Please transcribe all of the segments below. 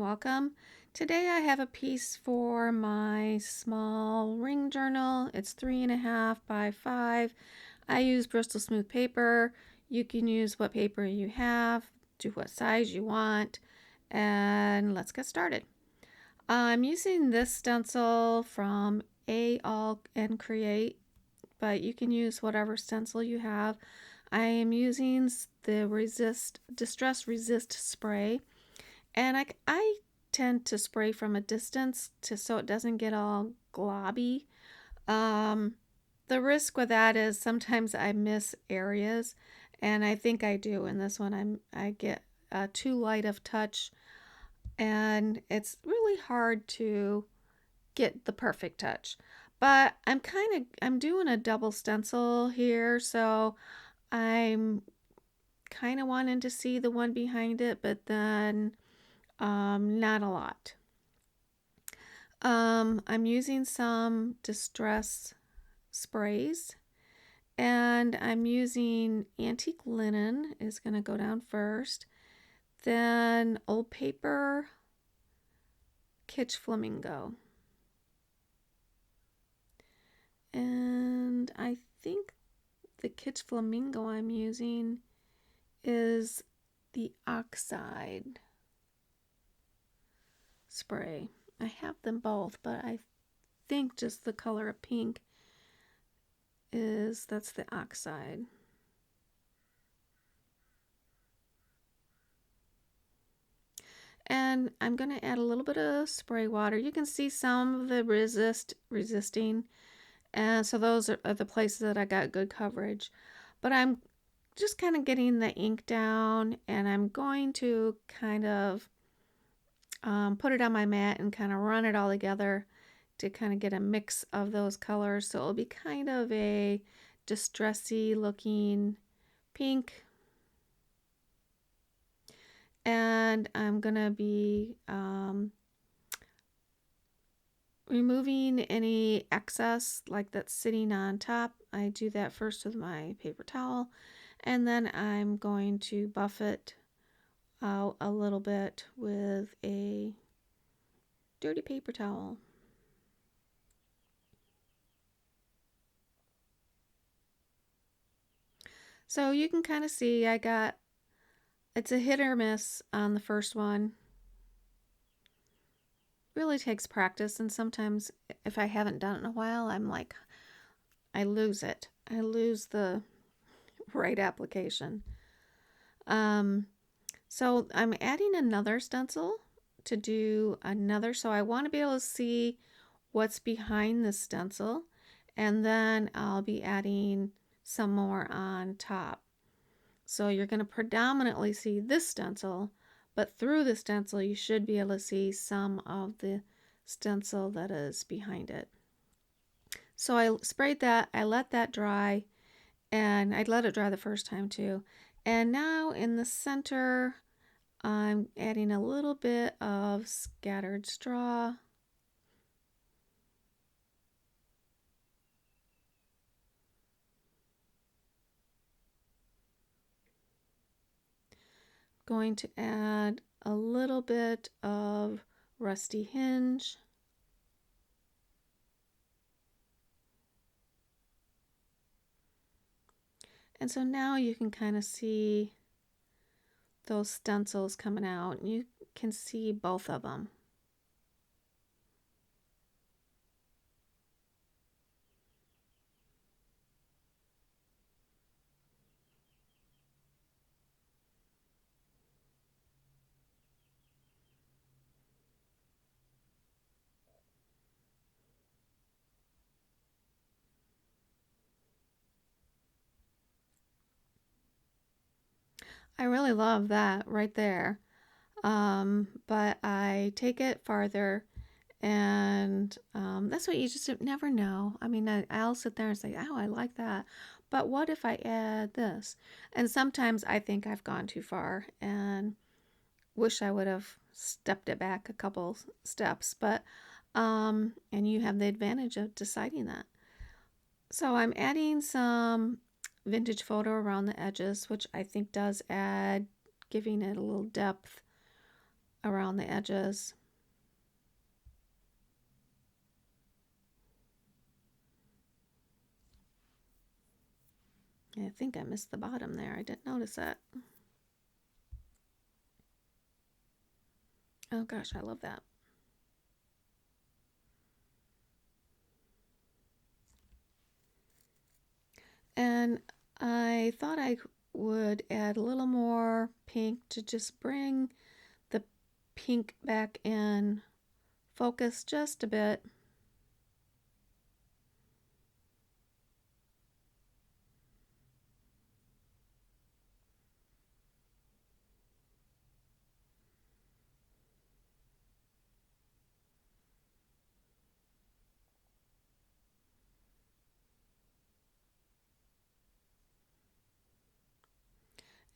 welcome. Today I have a piece for my small ring journal. It's 3.5 by 5. I use Bristol smooth paper. You can use what paper you have, do what size you want, and let's get started. I'm using this stencil from All and Create, but you can use whatever stencil you have. I am using the Distress Resist spray. And I tend to spray from a distance so it doesn't get all globby. The risk with that is sometimes I miss areas, and I think I do. In this one, I get too light of touch, and it's really hard to get the perfect touch. But I'm doing a double stencil here, so I'm kind of wanting to see the one behind it, but then not a lot. I'm using some distress sprays, and I'm using antique linen is going to go down first, then old paper, kitsch flamingo, and I think the kitsch flamingo I'm using is the Oxide spray. I have them both, but I think just the color of pink that's the Oxide. And I'm going to add a little bit of spray water. You can see some of the resisting, and so those are the places that I got good coverage. But I'm just kind of getting the ink down, and I'm going to kind of put it on my mat and kind of run it all together to kind of get a mix of those colors. So it'll be kind of a distressy looking pink. And I'm going to be removing any excess like that's sitting on top. I do that first with my paper towel, and then I'm going to buff it out a little bit with a dirty paper towel. So you can kind of see it's a hit or miss on the first one. Really takes practice, and sometimes if I haven't done it in a while, I'm like, I lose it. I lose the right application. So I'm adding another stencil to do another. So I want to be able to see what's behind the stencil, and then I'll be adding some more on top. So you're going to predominantly see this stencil, but through the stencil you should be able to see some of the stencil that is behind it. So I sprayed that, I let that dry, and I let it dry the first time too. And now in the center, I'm adding a little bit of scattered straw. Going to add a little bit of rusty hinge. And so now you can kind of see those stencils coming out. You can see both of them. I really love that right there. But I take it farther, and that's what you just never know. I mean, I'll sit there and say, oh, I like that. But what if I add this? And sometimes I think I've gone too far and wish I would have stepped it back a couple steps. But, and you have the advantage of deciding that. So I'm adding some vintage photo around the edges, which I think does add, giving it a little depth around the edges. I think I missed the bottom there. I didn't notice that. Oh gosh, I love that. And I thought I would add a little more pink to just bring the pink back in focus just a bit.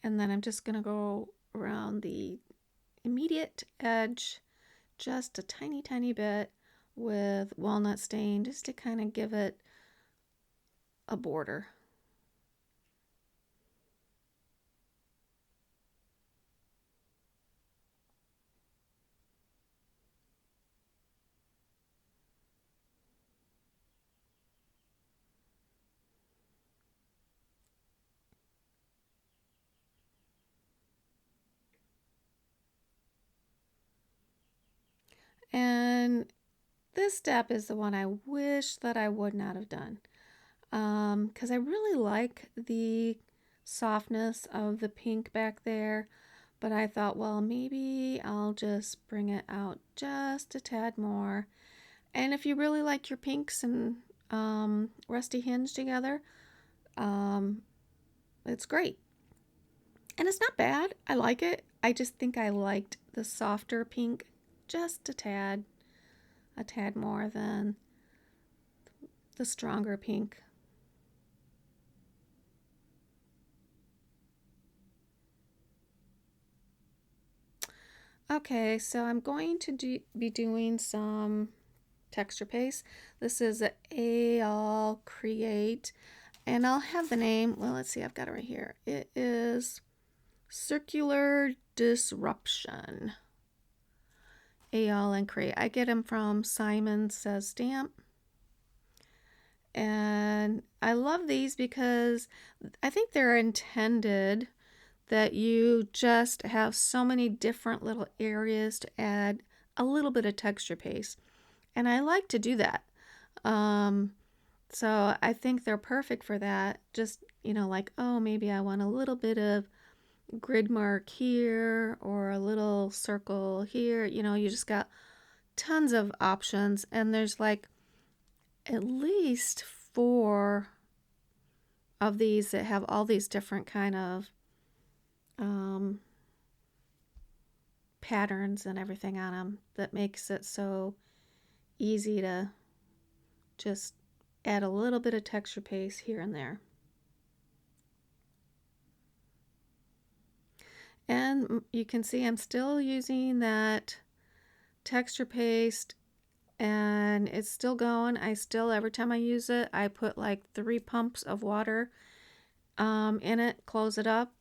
And then I'm just going to go around the immediate edge just a tiny bit with walnut stain just to kind of give it a border. And this step is the one I wish that I would not have done, because I really like the softness of the pink back there, but I thought, well, maybe I'll just bring it out just a tad more. And if you really like your pinks and Rusty Hinge together, it's great. And it's not bad. I like it. I just think I liked the softer pink just a tad more than the stronger pink. Okay, so I'm going to be doing some texture paste. This is a All Create, and I'll have the name. Well, let's see, I've got it right here. It is Circular Disruption. All and Create. I get them from Simon Says Stamp. And I love these because I think they're intended that you just have so many different little areas to add a little bit of texture paste. And I like to do that. So I think they're perfect for that. Just, like, oh, maybe I want a little bit of grid mark here or a little circle here. You just got tons of options. And there's like at least 4 of these that have all these different kind of patterns and everything on them that makes it so easy to just add a little bit of texture paste here and there. And you can see I'm still using that texture paste and it's still going. Every time I use it, I put like 3 pumps of water in it, close it up,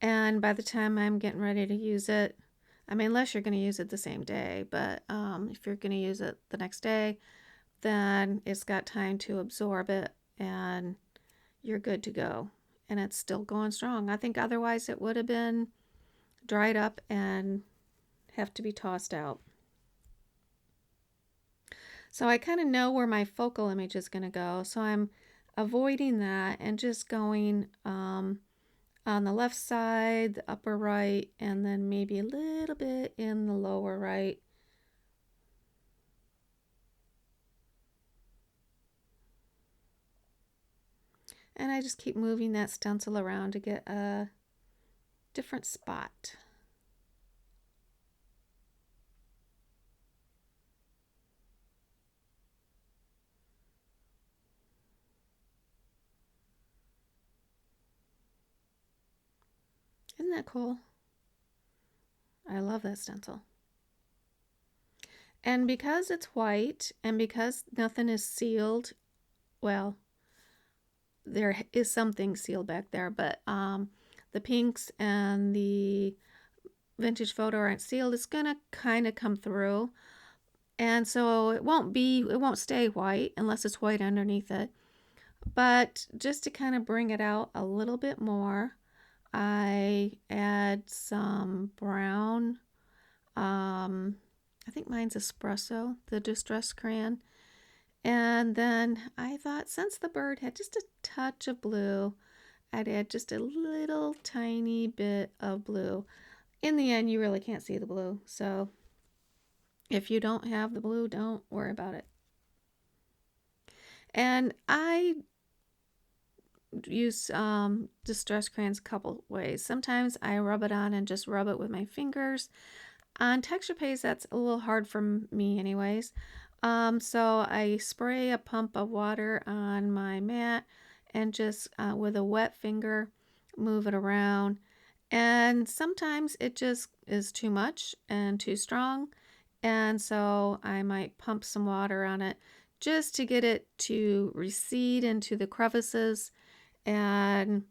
and by the time I'm getting ready to use it, I mean, unless you're going to use it the same day, but if you're going to use it the next day, then it's got time to absorb it and you're good to go. And it's still going strong. I think otherwise it would have been dried up and have to be tossed out. So I kind of know where my focal image is going to go. So I'm avoiding that and just going on the left side, the upper right, and then maybe a little bit in the lower right. And I just keep moving that stencil around to get a different spot. Isn't that cool? I love that stencil. And because it's white and because nothing is sealed, well, there is something sealed back there, but the pinks and the vintage photo aren't sealed, it's gonna kind of come through. And so it won't stay white unless it's white underneath it. But just to kind of bring it out a little bit more, I add some brown, I think mine's espresso, the distress crayon. And then I thought, since the bird had just a touch of blue, I'd add just a little tiny bit of blue. In the end, you really can't see the blue, so if you don't have the blue, don't worry about it. And I use distress crayons a couple ways. Sometimes I rub it on and just rub it with my fingers. On texture paste, that's a little hard for me anyways. So I spray a pump of water on my mat and just with a wet finger move it around. And sometimes it just is too much and too strong, and so I might pump some water on it just to get it to recede into the crevices, and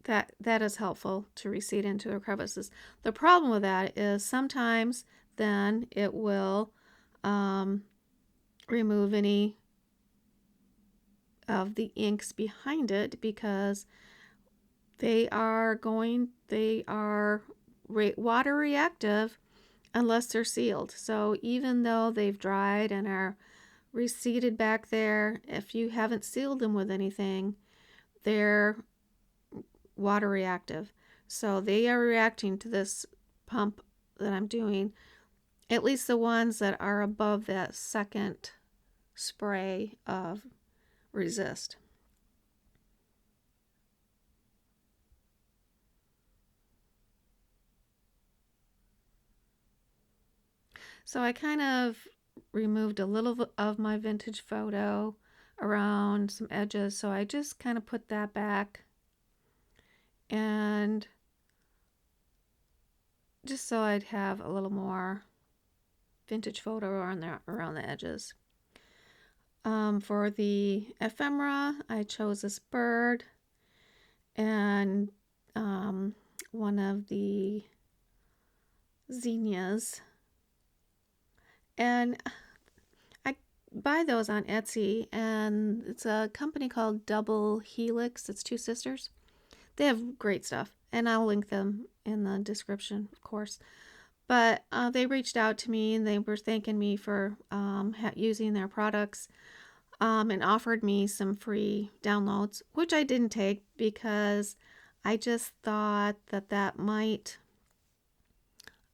that is helpful to recede into the crevices. The problem with that is sometimes then it will remove any of the inks behind it because they are water reactive unless they're sealed. So even though they've dried and are receded back there, if you haven't sealed them with anything, they're water reactive. So they are reacting to this pump that I'm doing, at least the ones that are above that second spray of resist. So I kind of removed a little of my vintage photo around some edges, so I just kind of put that back, and just so I'd have a little more vintage photo around the edges. For the ephemera, I chose this bird and one of the zinnias. And I buy those on Etsy, and it's a company called Double Helix. It's two sisters. They have great stuff, and I'll link them in the description, of course. But they reached out to me, and they were thanking me for using their products, and offered me some free downloads, which I didn't take because I just thought that might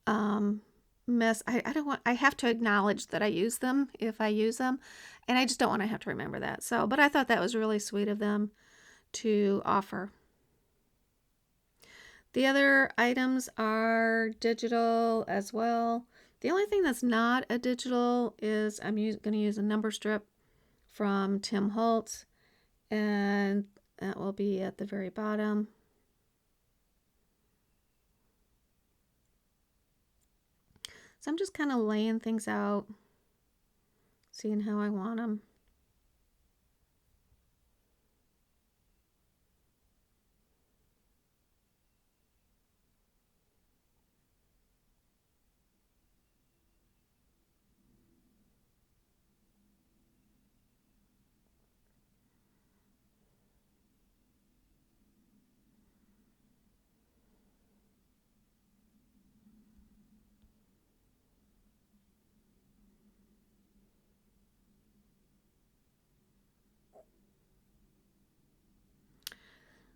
I have to acknowledge that I use them if I use them, and I just don't want to have to remember that. So, but I thought that was really sweet of them to offer. The other items are digital as well. The only thing that's not a digital is I'm going to use a number strip from Tim Holtz, and that will be at the very bottom. So I'm just kind of laying things out, seeing how I want them.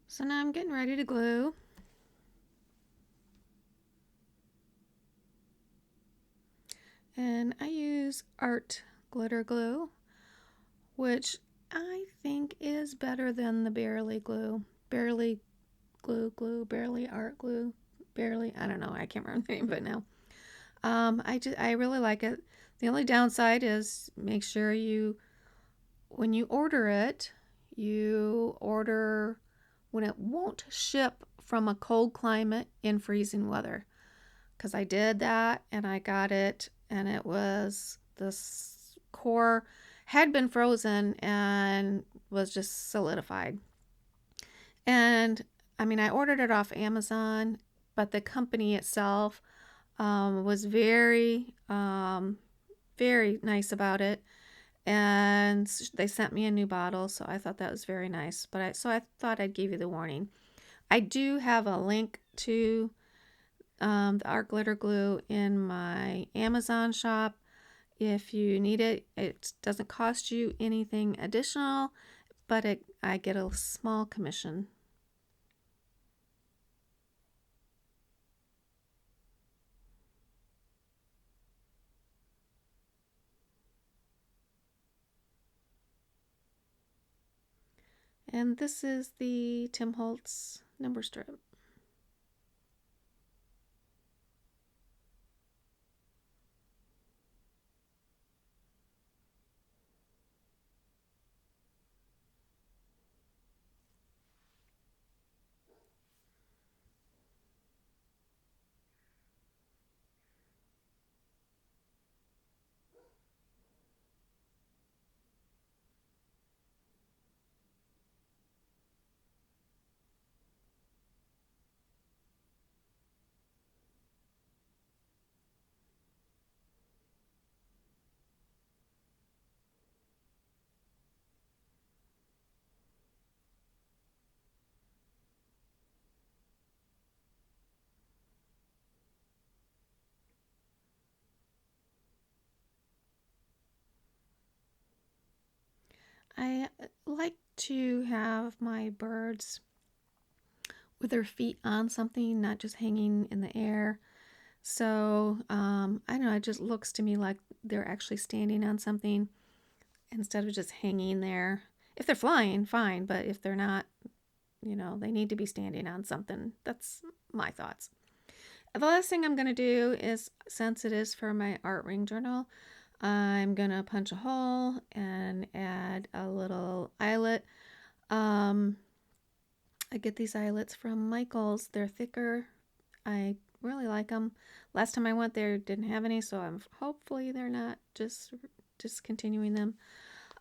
So now I'm getting ready to glue. And I use Art Glitter Glue, which I think is better than the Barely Glue. Barely Art Glue. I don't know, I can't remember the name of it now. I really like it. The only downside is make sure when you order it, you order when it won't ship from a cold climate in freezing weather. Because I did that and I got it, and it was this core had been frozen and was just solidified. And I mean, I ordered it off Amazon, but the company itself was very nice about it. And they sent me a new bottle, so I thought that was very nice. So I thought I'd give you the warning. I do have a link to the art glitter glue in my Amazon shop. If you need it, it doesn't cost you anything additional, but I get a small commission. And this is the Tim Holtz number strip. I like to have my birds with their feet on something, not just hanging in the air. So I don't know, it just looks to me like they're actually standing on something instead of just hanging there. If they're flying, fine, but if they're not, they need to be standing on something. That's my thoughts. The last thing I'm going to do is, since it is for my art ring journal, I'm going to punch a hole and add a little eyelet. I get these eyelets from Michael's. They're thicker. I really like them. Last time I went there, didn't have any, so hopefully they're not just discontinuing them.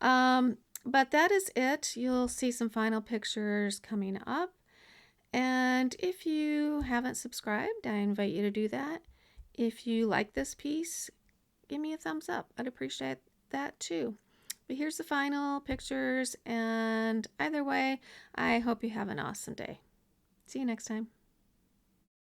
But that is it. You'll see some final pictures coming up. And if you haven't subscribed, I invite you to do that. If you like this piece, give me a thumbs up. I'd appreciate that too. But here's the final pictures, and either way, I hope you have an awesome day. See you next time.